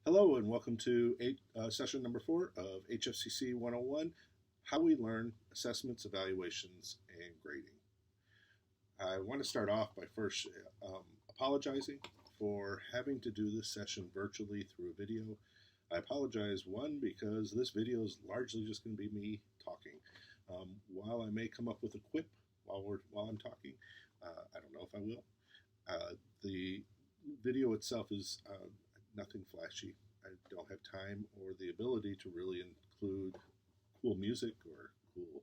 Hello and welcome to session number 4 of HFCC 101, How We Learn Assessments, Evaluations, and Grading. I want to start off by first apologizing for having to do this session virtually through a video. I apologize, one, because this video is largely just going to be me talking. While I may come up with a quip while I'm talking, I don't know if I will. The video itself is nothing flashy. I don't have time or the ability to really include cool music or cool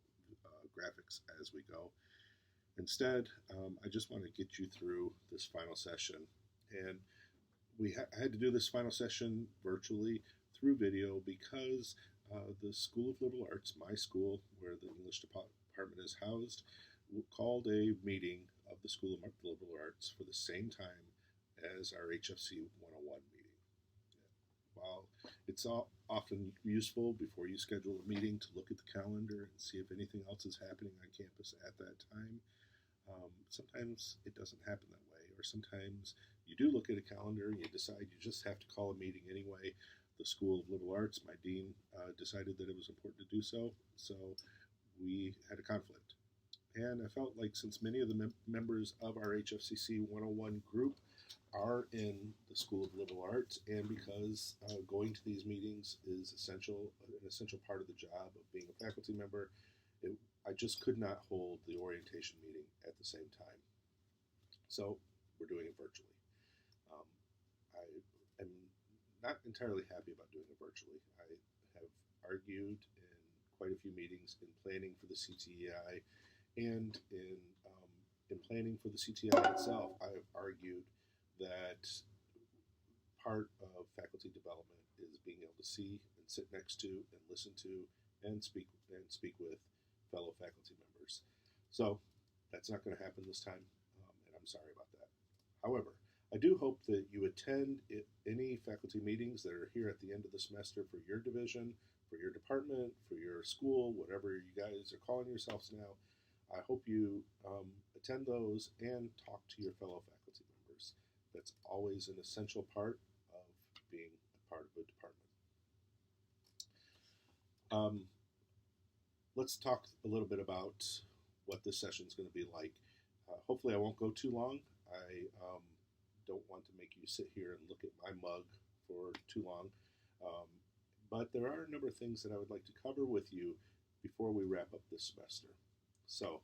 graphics as we go. Instead, I just want to get you through this final session. And I had to do this final session virtually through video because the School of Liberal Arts, my school, where the English department is housed, called a meeting of the School of Liberal Arts for the same time as our HFC 101 meeting. While it's often useful before you schedule a meeting to look at the calendar and see if anything else is happening on campus at that time, sometimes it doesn't happen that way, or sometimes you do look at a calendar and you decide you just have to call a meeting anyway. The School of Liberal Arts, my dean, decided that it was important to do so, so we had a conflict. And I felt like since many of the members of our HFCC 101 group are in the School of Liberal Arts, and because going to these meetings is an essential part of the job of being a faculty member, I just could not hold the orientation meeting at the same time. So we're doing it virtually. I am not entirely happy about doing it virtually. I have argued in quite a few meetings in planning for the CTEI, and in planning for the CTI itself, I have argued that part of faculty development is being able to see and sit next to and listen to and speak with fellow faculty members. So that's not going to happen this time, and I'm sorry about that. However, I do hope that you attend any faculty meetings that are here at the end of the semester for your division, for your department, for your school, whatever you guys are calling yourselves now. I hope you attend those and talk to your fellow faculty members. That's always an essential part of being a part of a department. Let's talk a little bit about what this session is going to be like. Hopefully I won't go too long. I don't want to make you sit here and look at my mug for too long. But there are a number of things that I would like to cover with you before we wrap up this semester. So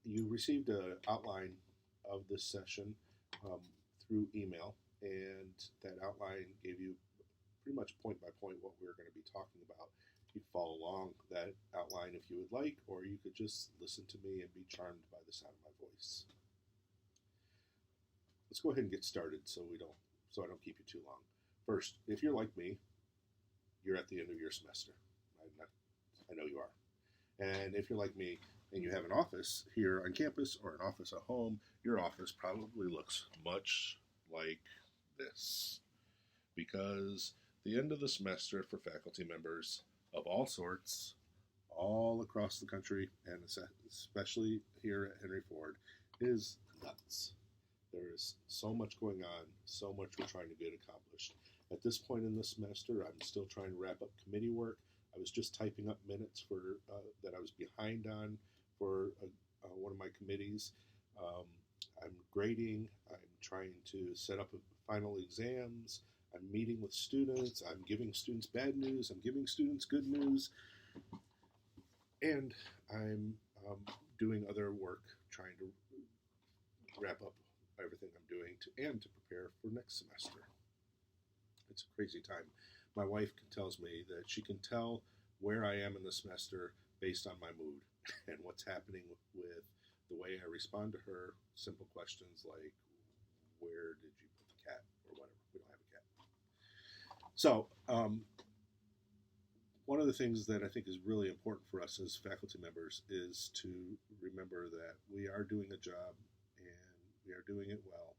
you received an outline of this session through email, and that outline gave you pretty much point by point what we're going to be talking about. You can follow along that outline if you would like, or you could just listen to me and be charmed by the sound of my voice. Let's go ahead and get started so I don't keep you too long. First, if you're like me, you're at the end of your semester. I know you are. And if you're like me and you have an office here on campus or an office at home, your office probably looks much like this. Because the end of the semester for faculty members of all sorts, all across the country, and especially here at Henry Ford, is nuts. There is so much going on, so much we're trying to get accomplished. At this point in the semester, I'm still trying to wrap up committee work. I was just typing up minutes for that I was behind on for one of my committees. I'm grading. I'm trying to set up final exams. I'm meeting with students. I'm giving students bad news. I'm giving students good news. And I'm doing other work, trying to wrap up everything I'm doing to prepare for next semester. It's a crazy time. My wife tells me that she can tell where I am in the semester based on my mood and what's happening with the way I respond to her simple questions like, where did you put the cat, or whatever. We don't have a cat. So one of the things that I think is really important for us as faculty members is to remember that we are doing a job and we are doing it well,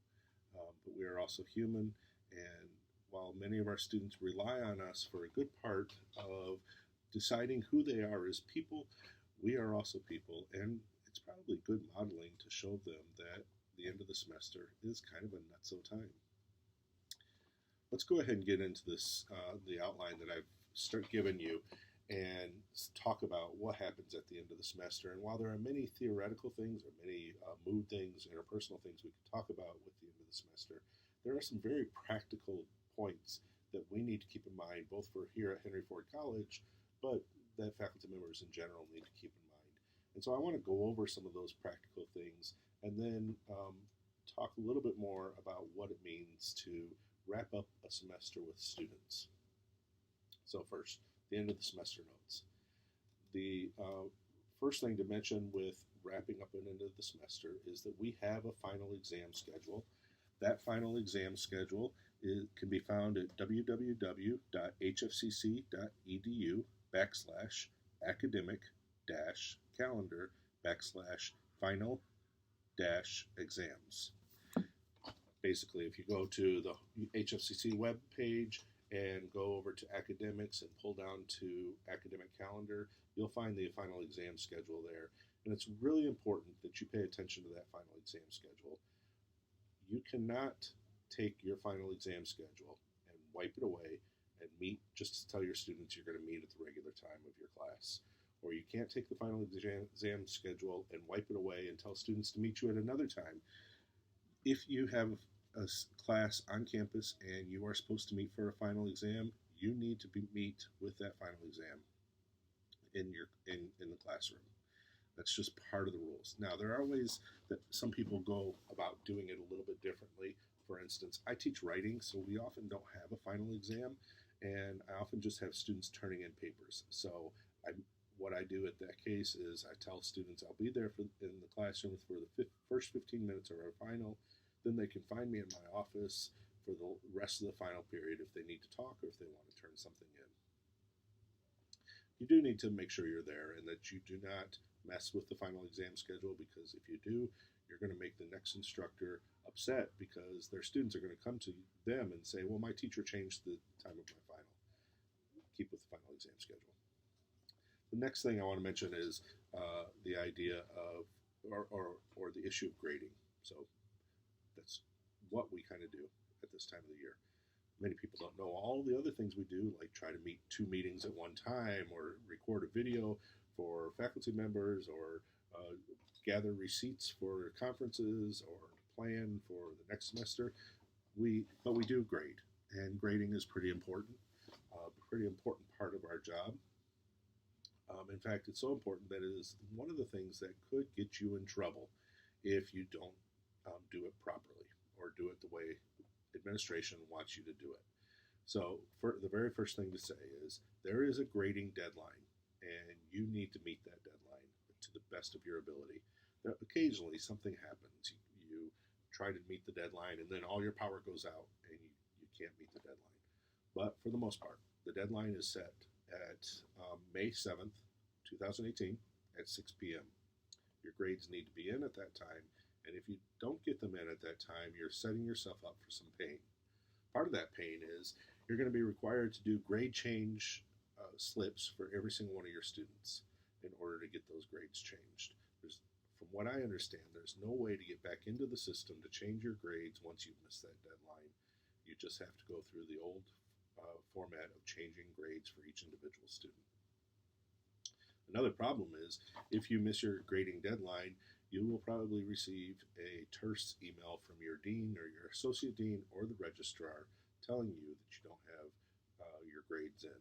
but we are also human, and while many of our students rely on us for a good part of deciding who they are as people, we are also people, and it's probably good modeling to show them that the end of the semester is kind of a nutso time. let's go ahead and get into this, the outline that I've given you, and talk about what happens at the end of the semester. And while there are many theoretical things or many mood things, interpersonal things we can talk about with the end of the semester, there are some very practical points that we need to keep in mind, both for here at Henry Ford College, but that faculty members in general need to keep in mind. And so I want to go over some of those practical things, and then talk a little bit more about what it means to wrap up a semester with students. So first, the end of the semester notes. The first thing to mention with wrapping up an end of the semester is that we have a final exam schedule. That final exam schedule can be found at www.hfcc.edu/academic-calendar/final-exams. Basically, if you go to the HFCC web page and go over to academics and pull down to academic calendar, you'll find the final exam schedule there. And it's really important that you pay attention to that final exam schedule. You cannot take your final exam schedule and wipe it away and meet just to tell your students you're going to meet at the regular time of your class. Or you can't take the final exam schedule and wipe it away and tell students to meet you at another time. If you have a class on campus and you are supposed to meet for a final exam, you need to meet with that final exam in the classroom. That's just part of the rules. Now, there are ways that some people go about doing it a little bit differently. For instance, I teach writing, so we often don't have a final exam, and I often just have students turning in papers. So what I do at that case is I tell students I'll be there in the classroom for the first 15 minutes of our final. Then they can find me in my office for the rest of the final period if they need to talk or if they want to turn something in. You do need to make sure you're there and that you do not mess with the final exam schedule, because if you do, you're going to make the next instructor upset because their students are going to come to them and say, well, my teacher changed the time of my final. Keep with the final exam schedule. The next thing I want to mention is the idea of, or the issue of grading. So that's what we kind of do at this time of the year. Many people don't know all the other things we do, like try to meet 2 meetings at one time, or record a video for faculty members, or gather receipts for conferences, or plan for the next semester. But we do grade, and grading is pretty important part of our job. In fact, it's so important that it is one of the things that could get you in trouble if you don't do it properly or do it the way administration wants you to do it. So the very first thing to say is there is a grading deadline, and you need to meet that deadline to the best of your ability. Now, occasionally something happens. You try to meet the deadline, and then all your power goes out and you can't meet the deadline. But for the most part, the deadline is set at May 7th, 2018 at 6 p.m. Your grades need to be in at that time, and if you don't get them in at that time, you're setting yourself up for some pain. Part of that pain is you're going to be required to do grade change slips for every single one of your students in order to get those grades changed. From what I understand, there's no way to get back into the system to change your grades once you've missed that deadline. You just have to go through the old format of changing grades for each individual student. Another problem is if you miss your grading deadline, you will probably receive a terse email from your dean or your associate dean or the registrar telling you that you don't have your grades in.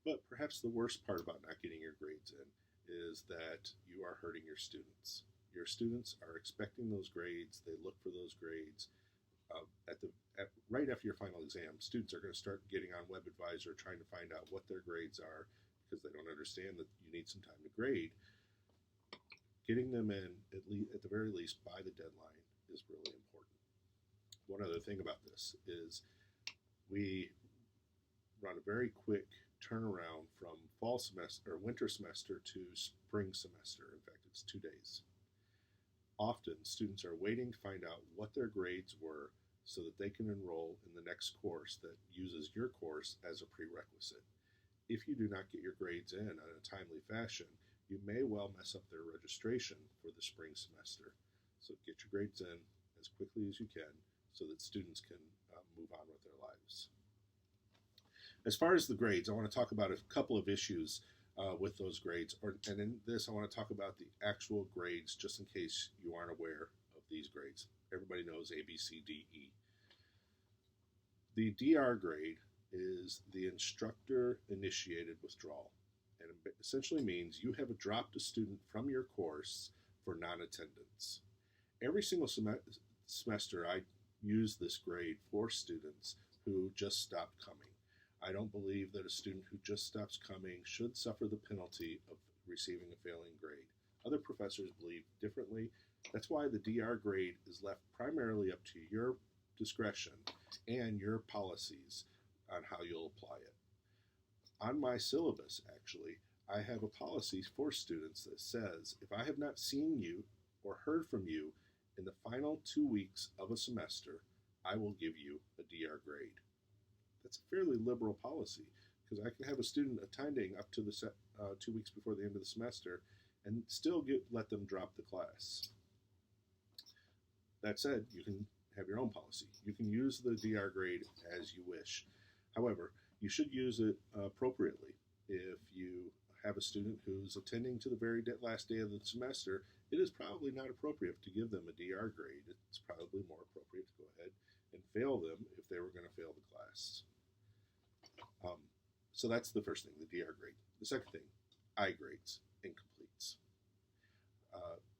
But perhaps the worst part about not getting your grades in is that you are hurting your students. Your students are expecting those grades. They look for those grades. Right after your final exam, students are going to start getting on WebAdvisor trying to find out what their grades are because they don't understand that you need some time to grade. Getting them in at the very least by the deadline is really important. One other thing about this is we run a very quick turnaround from fall semester or winter semester to spring semester. In fact, it's 2 days. Often students are waiting to find out what their grades were so that they can enroll in the next course that uses your course as a prerequisite. If you do not get your grades in a timely fashion, you may well mess up their registration for the spring semester. So get your grades in as quickly as you can so that students can move on with their lives. As far as the grades, I want to talk about a couple of issues with those grades. And in this, I want to talk about the actual grades, just in case you aren't aware of these grades. Everybody knows A, B, C, D, E. The DR grade is the instructor initiated withdrawal, and it essentially means you have dropped a student from your course for non-attendance. Every single semester I use this grade for students who just stop coming. I don't believe that a student who just stops coming should suffer the penalty of receiving a failing grade. Other professors believe differently. That's why the DR grade is left primarily up to your discretion and your policies on how you'll apply it. On my syllabus, actually, I have a policy for students that says if I have not seen you or heard from you in the final 2 weeks of a semester, I will give you a DR grade. That's a fairly liberal policy because I can have a student attending up to the 2 weeks before the end of the semester and still let them drop the class. That said, you can have your own policy. You can use the DR grade as you wish. However, you should use it appropriately. If you have a student who's attending to the very last day of the semester, it is probably not appropriate to give them a DR grade. It's probably more appropriate to go ahead and fail them if they were going to fail the class. So that's the first thing, the DR grade. The second thing, I grades, incompletes.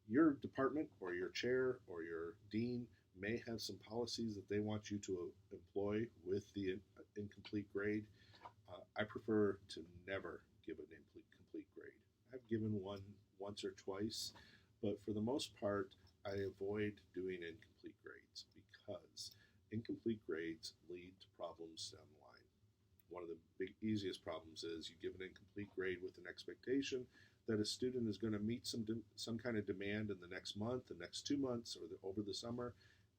Your department or your chair or your dean may have some policies that they want you to employ with the incomplete grade. I prefer to never give an incomplete grade. I've given one once or twice, but for the most part, I avoid doing incomplete grades because incomplete grades lead to problems down the line. One of the easiest problems is you give an incomplete grade with an expectation that a student is going to meet some kind of demand in the next month, the next 2 months, or over the summer,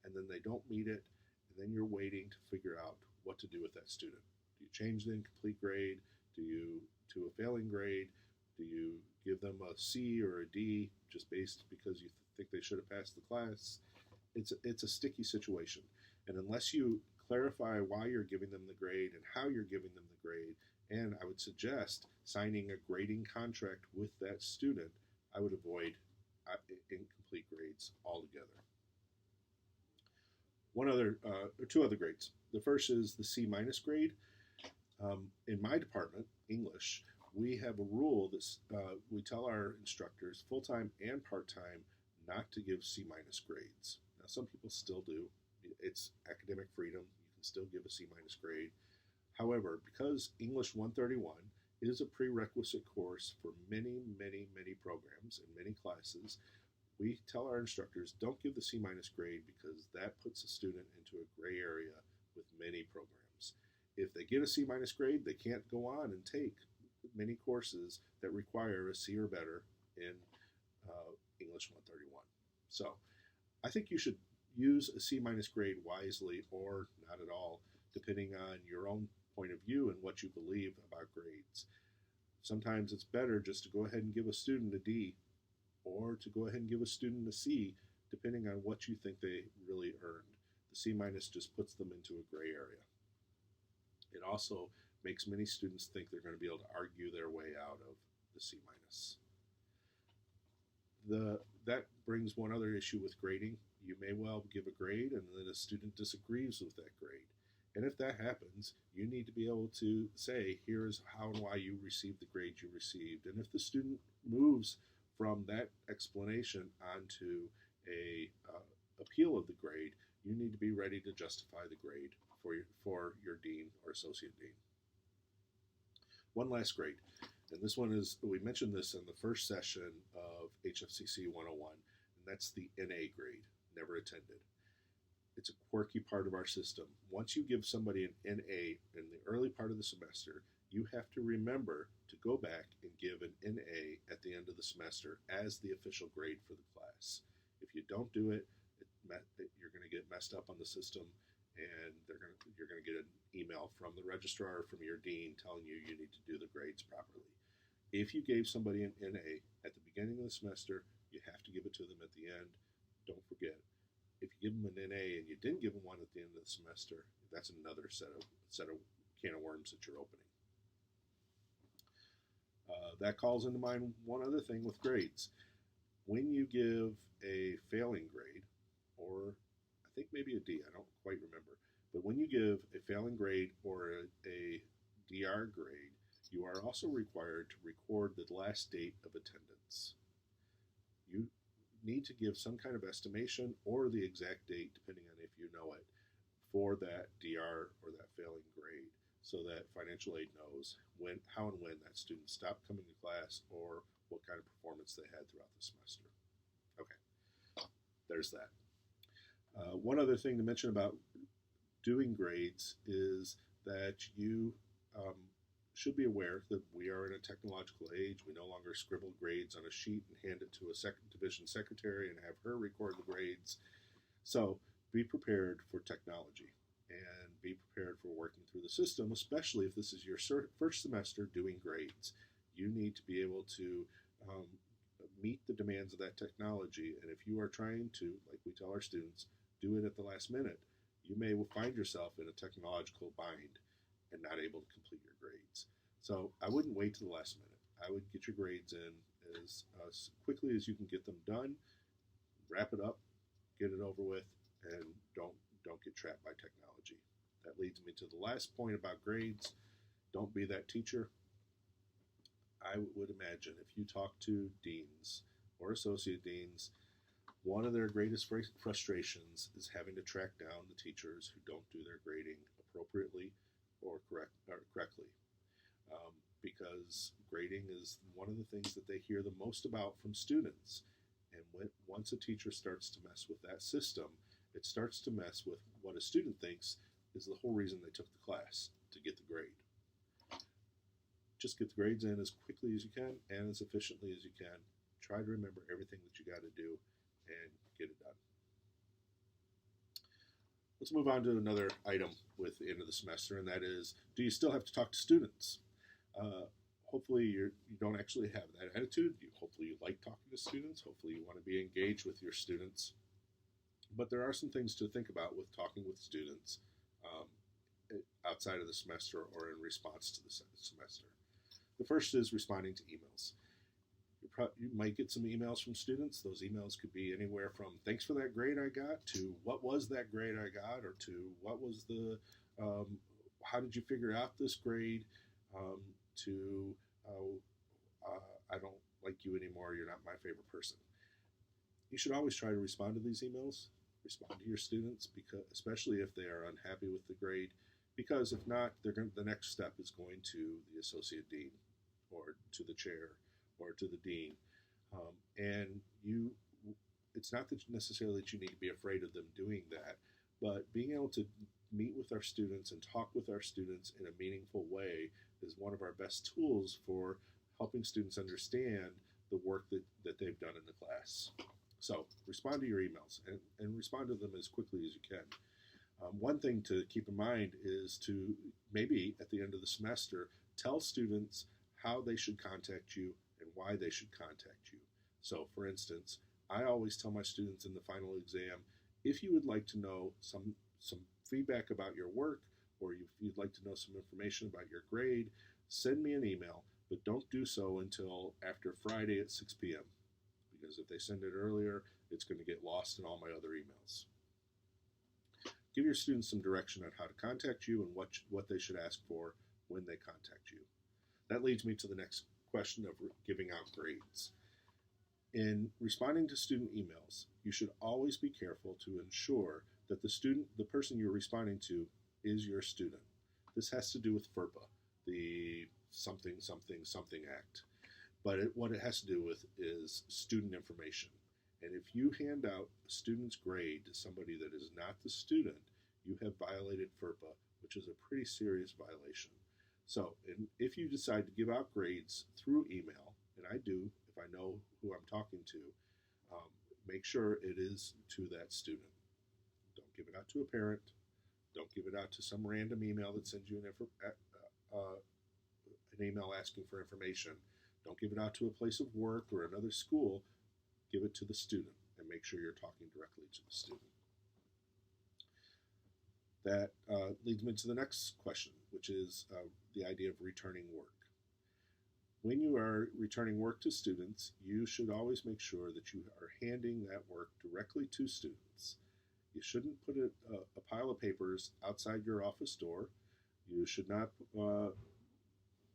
and then they don't meet it, and then you're waiting to figure out what to do with that student. Do you change the incomplete grade? Do you to a failing grade? Do you give them a C or a D just based because you think they should have passed the class? It's a sticky situation, and unless you clarify why you're giving them the grade and how you're giving them the grade, and I would suggest signing a grading contract with that student, I would avoid incomplete grades altogether. Two other grades. The first is the C minus grade. In my department, English, we have a rule that we tell our instructors, full-time and part-time, not to give C minus grades. Now, some people still do. It's academic freedom. You can still give a C minus grade. However, because English 131 is a prerequisite course for many, many, many programs and many classes, we tell our instructors don't give the C minus grade because that puts a student into a gray area with many programs. If they get a C minus grade, they can't go on and take many courses that require a C or better in English 131. So I think you should use a C minus grade wisely or not at all, depending on your own point of view and what you believe about grades. Sometimes it's better just to go ahead and give a student a D or to go ahead and give a student a C, depending on what you think they really earned. The C minus just puts them into a gray area. It also makes many students think they're going to be able to argue their way out of the C minus. That brings one other issue with grading. You may well give a grade and then a student disagrees with that grade. And if that happens, you need to be able to say, here's how and why you received the grade you received. And if the student moves from that explanation onto a appeal of the grade, you need to be ready to justify the grade for your dean or associate dean. One last grade, and this one is, we mentioned this in the first session of HFCC 101, and that's the NA grade, never attended. It's a quirky part of our system. Once you give somebody an NA in the early part of the semester, you have to remember to go back and give an NA at the end of the semester as the official grade for the class. If you don't do it, you're going to get messed up on the system, and you're going to get an email from the registrar or from your dean telling you you need to do the grades properly. If you gave somebody an NA at the beginning of the semester, you have to give it to them at the end. Don't forget. If you give them an NA and you didn't give them one at the end of the semester, that's another set of can of worms that you're opening. That calls into mind one other thing with grades. When you give a failing grade, or I think maybe a D, I don't quite remember, but when you give a failing grade or a DR grade, you are also required to record the last date of attendance. You need to give some kind of estimation or the exact date, depending on if you know it, for that DR or that failing grade, so that financial aid knows how and when that student stopped coming to class or what kind of performance they had throughout the semester. Okay, there's that. One other thing to mention about doing grades is that you should be aware that we are in a technological age. We no longer scribble grades on a sheet and hand it to a second division secretary and have her record the grades. So be prepared for technology and be prepared for working through the system, especially if this is your first semester doing grades. You need to be able to meet the demands of that technology. And if you are trying to, like we tell our students, do it at the last minute, you may find yourself in a technological bind and not able to complete your grades. So I wouldn't wait to the last minute. I would get your grades in as quickly as you can get them done, wrap it up, get it over with, and don't get trapped by technology. That leads me to the last point about grades. Don't be that teacher. I would imagine if you talk to deans or associate deans, one of their greatest frustrations is having to track down the teachers who don't do their grading appropriately or correctly. Because grading is one of the things that they hear the most about from students. And once a teacher starts to mess with that system, it starts to mess with what a student thinks is the whole reason they took the class, to get the grade. Just get the grades in as quickly as you can and as efficiently as you can. Try to remember everything that you got to do and get it done. Let's move on to another item with the end of the semester, and that is, do you still have to talk to students? Hopefully you don't actually have that attitude. Hopefully you like talking to students. Hopefully you want to be engaged with your students. But there are some things to think about with talking with students outside of the semester or in response to the semester. The first is responding to emails. You might get some emails from students. Those emails could be anywhere from thanks for that grade I got, to what was that grade I got, or to what was the, how did you figure out this grade, to I don't like you anymore, you're not my favorite person. You should always try to respond to these emails, respond to your students, because especially if they are unhappy with the grade, because if not, the next step is going to the associate dean or to the chair or to the dean. And it's not that necessarily that you need to be afraid of them doing that, but being able to meet with our students and talk with our students in a meaningful way is one of our best tools for helping students understand the work that they've done in the class. So respond to your emails and respond to them as quickly as you can. One thing to keep in mind is to maybe at the end of the semester tell students how they should contact you and why they should contact you. So for instance, I always tell my students in the final exam, if you would like to know some feedback about your work, or if you'd like to know some information about your grade, send me an email, but don't do so until after Friday at 6 p.m. Because if they send it earlier, it's going to get lost in all my other emails. Give your students some direction on how to contact you and what they should ask for when they contact you. That leads me to the next question of giving out grades. In responding to student emails, you should always be careful to ensure that the person you're responding to is your student. This has to do with FERPA, the something act. But what it has to do with is student information. And if you hand out a student's grade to somebody that is not the student, you have violated FERPA, which is a pretty serious violation. So if you decide to give out grades through email, and I do if I know who I'm talking to, make sure it is to that student. Don't give it out to a parent. Don't give it out to some random email that sends you an email asking for information. Don't give it out to a place of work or another school. Give it to the student and make sure you're talking directly to the student. That leads me to the next question. which is the idea of returning work. When you are returning work to students, you should always make sure that you are handing that work directly to students. You shouldn't put a pile of papers outside your office door. You should not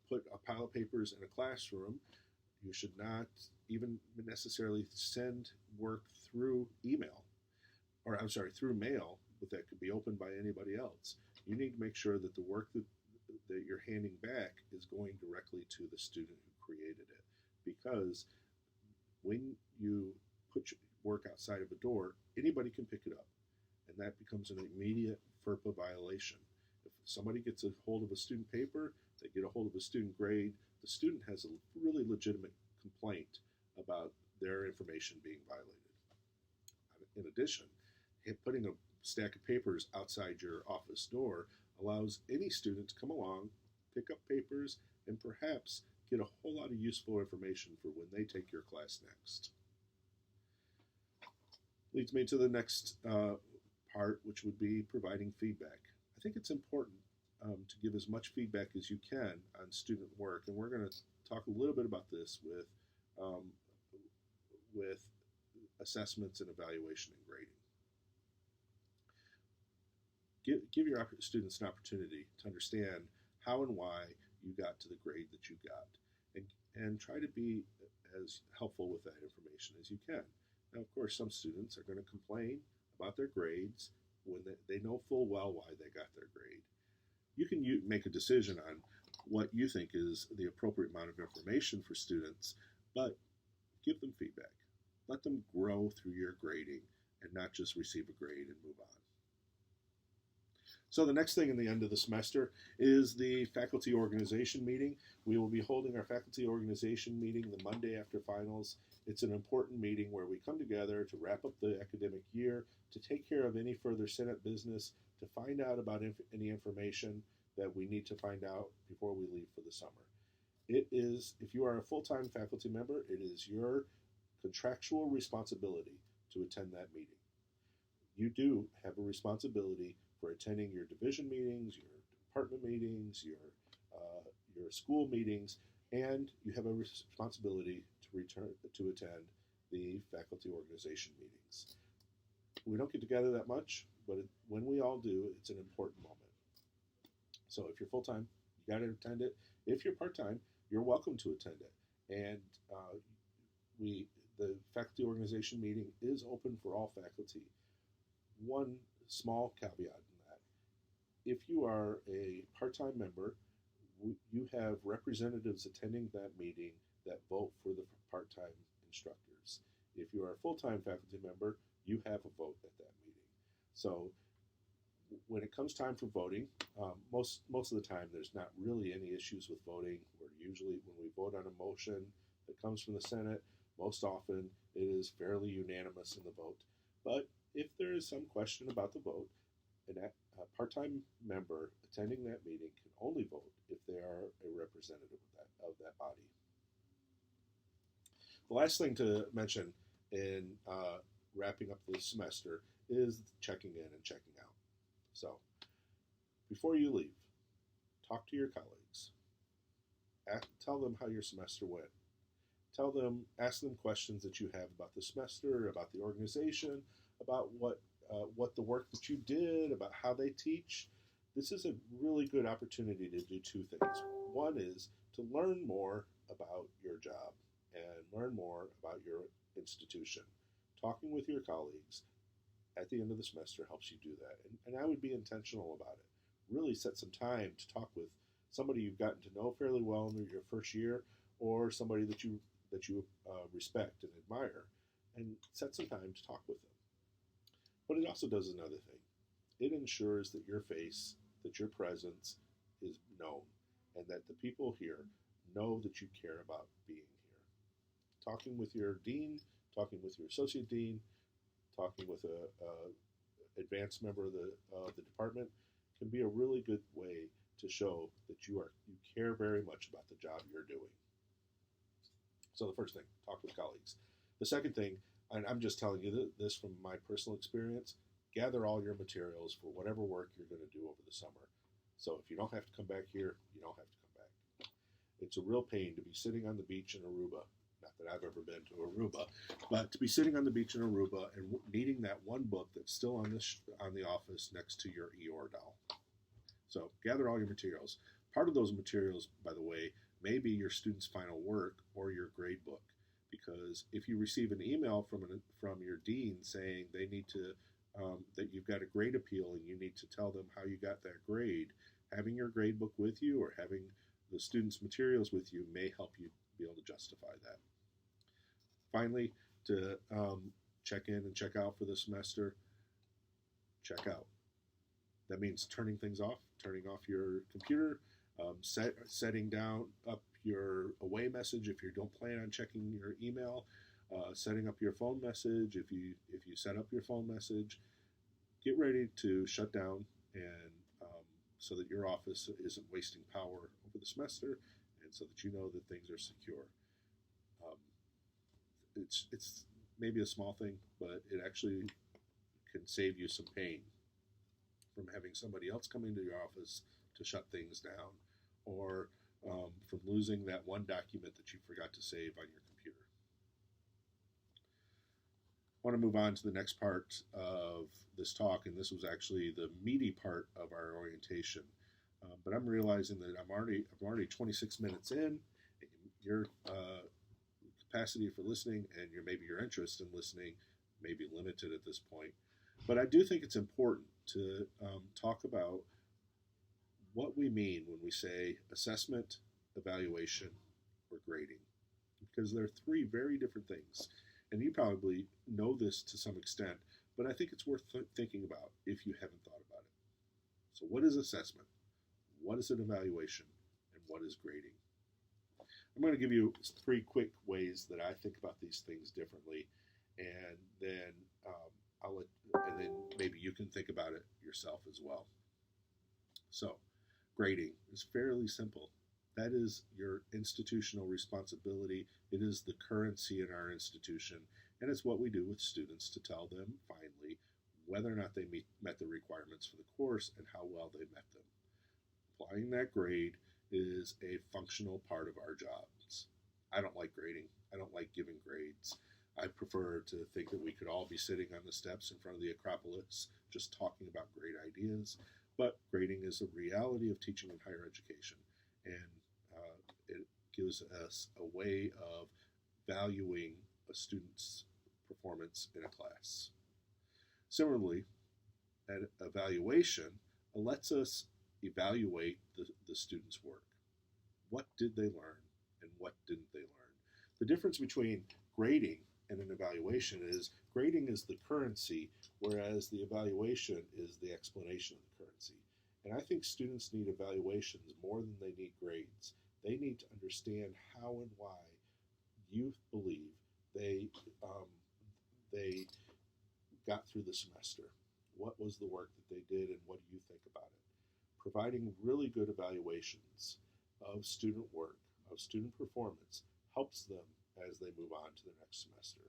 put a pile of papers in a classroom. You should not even necessarily send work through email, or I'm sorry, through mail that could be opened by anybody else. You need to make sure that the work that you're handing back is going directly to the student who created it. Because when you put your work outside of a door, anybody can pick it up, and that becomes an immediate FERPA violation. If somebody gets a hold of a student paper, they get a hold of a student grade, the student has a really legitimate complaint about their information being violated. In addition, putting a stack of papers outside your office door allows any student to come along, pick up papers, and perhaps get a whole lot of useful information for when they take your class next. Leads me to the next part, which would be providing feedback. I think it's important to give as much feedback as you can on student work, and we're going to talk a little bit about this with assessments and evaluation and grading. Give your students an opportunity to understand how and why you got to the grade that you got, and try to be as helpful with that information as you can. Now, of course, some students are going to complain about their grades when they know full well why they got their grade. You can make a decision on what you think is the appropriate amount of information for students, but give them feedback. Let them grow through your grading and not just receive a grade and move on. So the next thing in the end of the semester is the faculty organization meeting. We will be holding our faculty organization meeting the Monday after finals. It's an important meeting where we come together to wrap up the academic year, to take care of any further Senate business, to find out about any information that we need to find out before we leave for the summer. It is, if you are a full-time faculty member, it is your contractual responsibility to attend that meeting. You do have a responsibility for attending your division meetings, your department meetings, your school meetings, and you have a responsibility to attend the faculty organization meetings. We don't get together that much, but when we all do, it's an important moment. So if you're full-time, you got to attend it. If you're part-time, you're welcome to attend it. And the faculty organization meeting is open for all faculty. One small caveat in that: if you are a part-time member, you have representatives attending that meeting that vote for the part-time instructors. If you are a full-time faculty member, you have a vote at that meeting. So when it comes time for voting, most of the time there's not really any issues with voting. Usually when we vote on a motion that comes from the Senate, most often it is fairly unanimous in the vote. But if there is some question about the vote, a part-time member attending that meeting can only vote if they are a representative of that body. The last thing to mention in wrapping up the semester is checking in and checking out. So before you leave, talk to your colleagues. Tell them how your semester went. Ask them questions that you have about the semester, about the organization, about what the work that you did, about how they teach. This is a really good opportunity to do two things. One is to learn more about your job and learn more about your institution. Talking with your colleagues at the end of the semester helps you do that. And I would be intentional about it. Really set some time to talk with somebody you've gotten to know fairly well in your first year, or somebody that you respect and admire, and set some time to talk with them. But it also does another thing. It ensures that your face, that your presence is known, and that the people here know that you care about being here. Talking with your dean, talking with your associate dean, talking with a advanced member of the department can be a really good way to show that you care very much about the job you're doing. So the first thing, talk with colleagues. The second thing, and I'm just telling you this from my personal experience, gather all your materials for whatever work you're going to do over the summer. So if you don't have to come back here, you don't have to come back. It's a real pain to be sitting on the beach in Aruba. Not that I've ever been to Aruba, but to be sitting on the beach in Aruba and needing that one book that's still on the office next to your Eeyore doll. So gather all your materials. Part of those materials, by the way, may be your student's final work or your grade book. Because if you receive an email from your dean saying they need to that you've got a grade appeal and you need to tell them how you got that grade, having your grade book with you or having the student's materials with you may help you be able to justify that. Finally, to check in and check out for the semester, check out. That means turning things off, turning off your computer, setting down up your away message if you don't plan on checking your email, setting up your phone message if you set up your phone message. Get ready to shut down and so that your office isn't wasting power over the semester, and so that you know that things are secure. It's maybe a small thing, but it actually can save you some pain from having somebody else come into your office to shut things down, or from losing that one document that you forgot to save on your computer. I want to move on to the next part of this talk, and this was actually the meaty part of our orientation. But I'm realizing that I'm already 26 minutes in. Your capacity for listening and maybe your interest in listening may be limited at this point. But I do think it's important to talk about what we mean when we say assessment, evaluation, or grading, because they're three very different things. And you probably know this to some extent, but I think it's worth thinking about if you haven't thought about it. So what is assessment? What is an evaluation? And what is grading? I'm going to give you three quick ways that I think about these things differently, and then and then maybe you can think about it yourself as well. So, grading is fairly simple. That is your institutional responsibility. It is the currency in our institution, and it's what we do with students to tell them finally whether or not they met the requirements for the course and how well they met them. Applying that grade is a functional part of our jobs. I don't like grading. I don't like giving grades. I prefer to think that we could all be sitting on the steps in front of the Acropolis just talking about great ideas, but grading is a reality of teaching in higher education, and it gives us a way of valuing a student's performance in a class. Similarly, an evaluation lets us evaluate the student's work. What did they learn and what didn't they learn? The difference between grading and an evaluation is grading is the currency, whereas the evaluation is the explanation of the currency. And I think students need evaluations more than they need grades. They need to understand how and why you believe they got through the semester. What was the work that they did and what do you think about it? Providing really good evaluations of student work, of student performance, helps them as they move on to the next semester.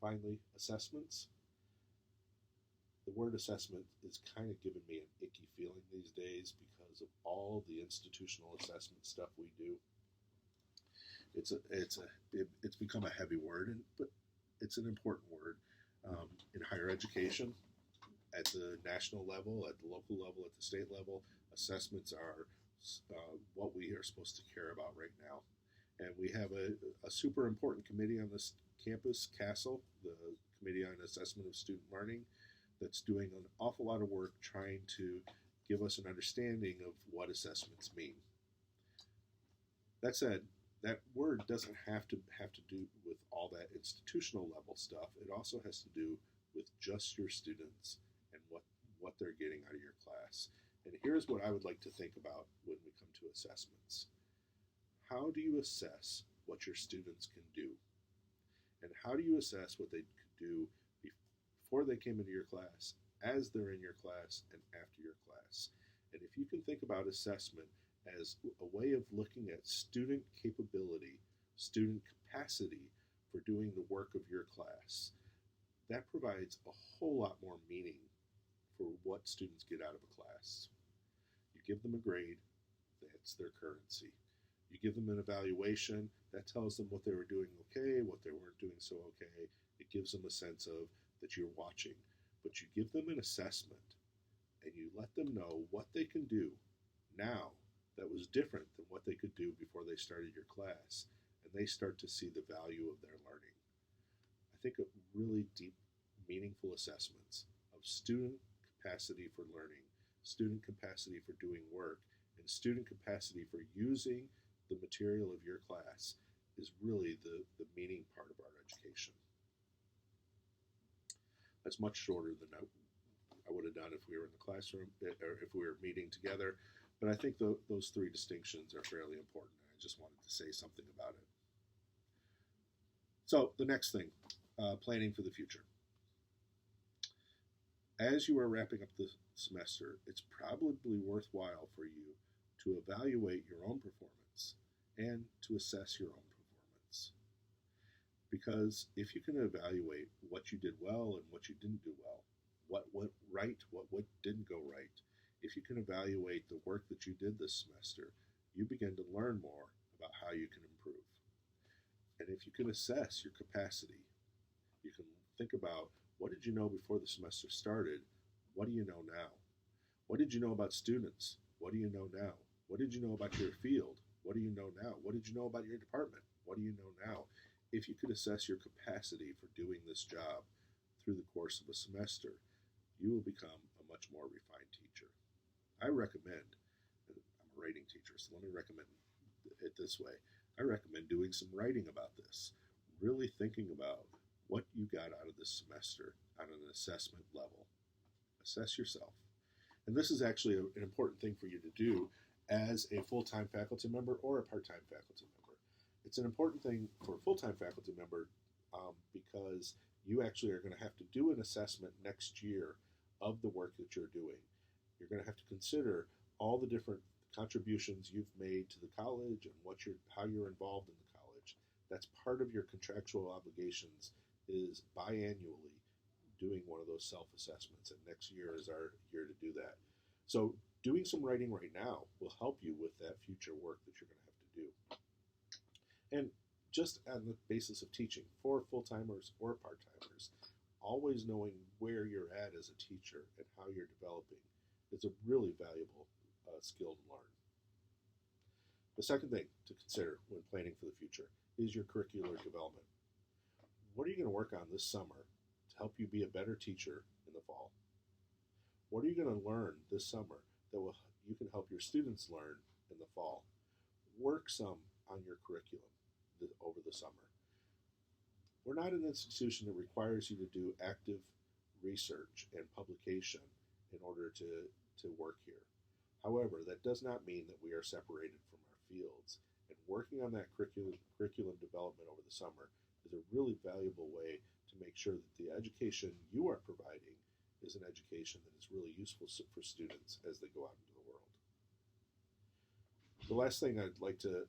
Finally, assessments. The word assessment is kind of giving me an icky feeling these days because of all the institutional assessment stuff we do. It's become a heavy word, but it's an important word in higher education. At the national level, at the local level, at the state level, assessments are what we are supposed to care about right now. And we have a super important committee on this campus, CASEL, the Committee on Assessment of Student Learning, that's doing an awful lot of work trying to give us an understanding of what assessments mean. That said, that word doesn't have to do with all that institutional level stuff. It also has to do with just your students and what they're getting out of your class. And here's what I would like to think about when we come to assessments. How do you assess what your students can do? And how do you assess what they could do before they came into your class, as they're in your class, and after your class? And if you can think about assessment as a way of looking at student capability, student capacity for doing the work of your class, that provides a whole lot more meaning for what students get out of a class. You give them a grade, that's their currency. You give them an evaluation, that tells them what they were doing okay, what they weren't doing so okay. It gives them a sense of that you're watching. But you give them an assessment and you let them know what they can do now that was different than what they could do before they started your class. And they start to see the value of their learning. I think of really deep, meaningful assessments of student capacity for learning, student capacity for doing work, and student capacity for using the material of your class is really the meaning part of our education. That's much shorter than I would have done if we were in the classroom or if we were meeting together, but I think those three distinctions are fairly important. I just wanted to say something about it. So the next thing, planning for the future. As you are wrapping up the semester, it's probably worthwhile for you to evaluate your own performance and to assess your own performance. Because if you can evaluate what you did well and what you didn't do well, what went right, what didn't go right, if you can evaluate the work that you did this semester, you begin to learn more about how you can improve. And if you can assess your capacity, you can think about, what did you know before the semester started? What do you know now? What did you know about students? What do you know now? What did you know about your field? What do you know now? What did you know about your department? What do you know now? If you could assess your capacity for doing this job through the course of a semester, you will become a much more refined teacher. I recommend, I'm a writing teacher, so let me recommend it this way. I recommend doing some writing about this, really thinking about what you got out of this semester on an assessment level. Assess yourself. And this is actually an important thing for you to do as a full-time faculty member or a part-time faculty member. It's an important thing for a full-time faculty member because you actually are going to have to do an assessment next year of the work that you're doing. You're going to have to consider all the different contributions you've made to the college and how you're involved in the college. That's part of your contractual obligations, is biannually doing one of those self-assessments, and next year is our year to do that. So doing some writing right now will help you with that future work that you're going to have to do. And just on the basis of teaching, for full-timers or part-timers, always knowing where you're at as a teacher and how you're developing is a really valuable skill to learn. The second thing to consider when planning for the future is your curricular development. What are you going to work on this summer to help you be a better teacher in the fall? What are you going to learn this summer that you can help your students learn in the fall? Work some on your curriculum over the summer. We're not an institution that requires you to do active research and publication in order to work here. However, that does not mean that we are separated from our fields. And working on that curriculum development over the summer is a really valuable way to make sure that the education you are providing is an education that is really useful for students as they go out into the world. The last thing I'd like to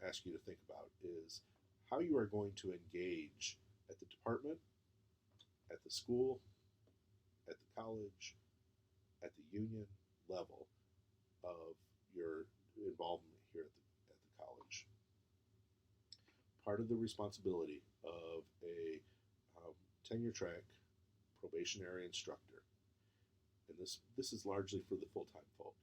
ask you to think about is how you are going to engage at the department, at the school, at the college, at the union level of your involvement here at the college. Part of the responsibility of a tenure track probationary instructor, and this is largely for the full-time folk,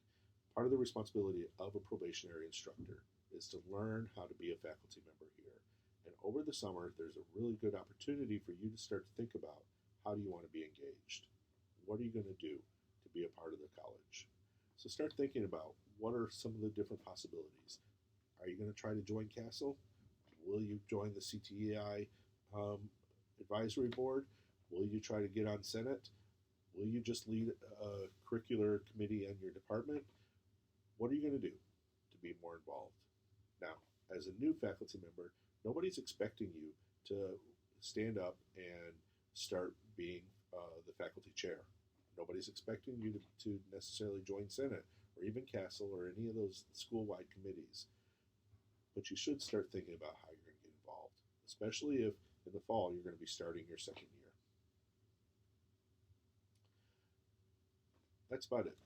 part of the responsibility of a probationary instructor is to learn how to be a faculty member here. And over the summer, there's a really good opportunity for you to start to think about, how do you want to be engaged? What are you going to do to be a part of the college? So start thinking about, what are some of the different possibilities? Are you going to try to join CASEL? Will you join the CTEI advisory board? Will you try to get on Senate? Will you just lead a curricular committee in your department? What are you going to do to be more involved? Now, as a new faculty member, nobody's expecting you to stand up and start being the faculty chair. Nobody's expecting you to necessarily join Senate or even CASEL or any of those school-wide committees. But you should start thinking about how you're going to get involved, especially if in the fall you're going to be starting your second year. That's about it.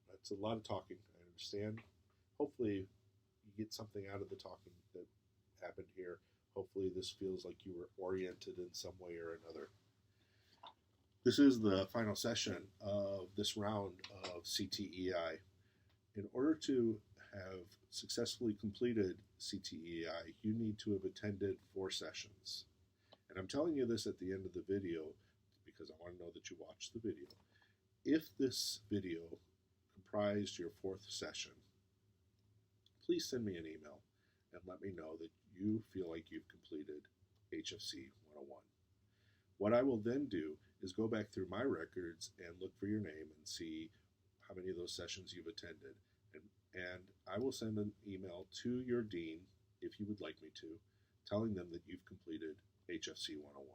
That's a lot of talking. I understand. Hopefully, you get something out of the talking that happened here. Hopefully, this feels like you were oriented in some way or another. This is the final session of this round of CTEI. In order to have successfully completed CTEI, you need to have attended 4 sessions. And I'm telling you this at the end of the video because I want to know that you watched the video. If this video comprised your 4th session, please send me an email and let me know that you feel like you've completed HFC 101. What I will then do is go back through my records and look for your name and see how many of those sessions you've attended. And I will send an email to your dean, if you would like me to, telling them that you've completed HFC 101.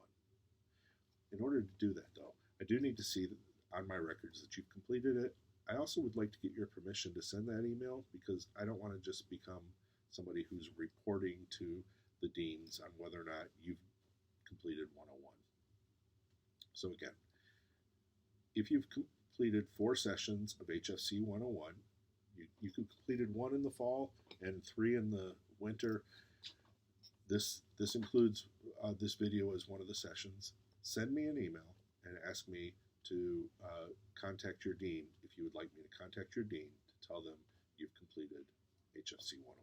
In order to do that, though, I do need to see on my records that you've completed it. I also would like to get your permission to send that email because I don't want to just become somebody who's reporting to the deans on whether or not you've completed 101. So again, if you've completed 4 sessions of HFC 101, you completed 1 in the fall and 3 in the winter. This includes this video as one of the sessions. Send me an email and ask me to contact your dean if you would like me to contact your dean to tell them you've completed HFC 101.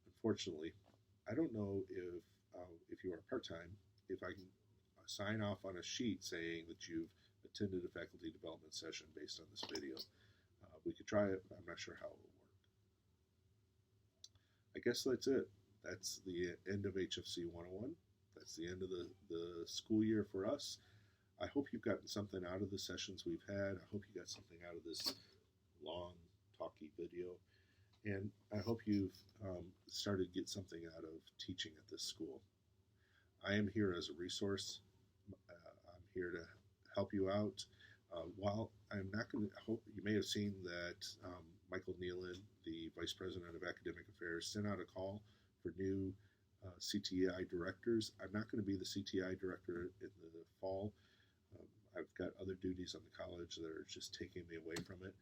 Unfortunately, I don't know if you are part-time, if I can sign off on a sheet saying that you've attended a faculty development session based on this video. We could try it, but I'm not sure how it will work. I guess that's it. That's the end of HFC 101. That's the end of the school year for us. I hope you've gotten something out of the sessions we've had. I hope you got something out of this long, talky video. And I hope you've started to get something out of teaching at this school. I am here as a resource. I'm here to help you out. While I'm not going to, hope you may have seen that Michael Nealon, the Vice President of Academic Affairs, sent out a call for new CTEI directors. I'm not going to be the CTEI director in the fall. I've got other duties on the college that are just taking me away from it.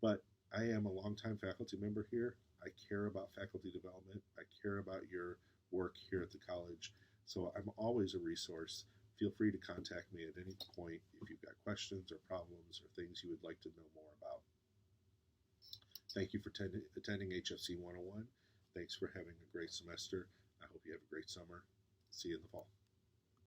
But I am a longtime faculty member here. I care about faculty development. I care about your work here at the college. So I'm always a resource. Feel free to contact me at any point if you've got questions or problems or things you would like to know more about. Thank you for attending HFC 101. Thanks for having a great semester. I hope you have a great summer. See you in the fall.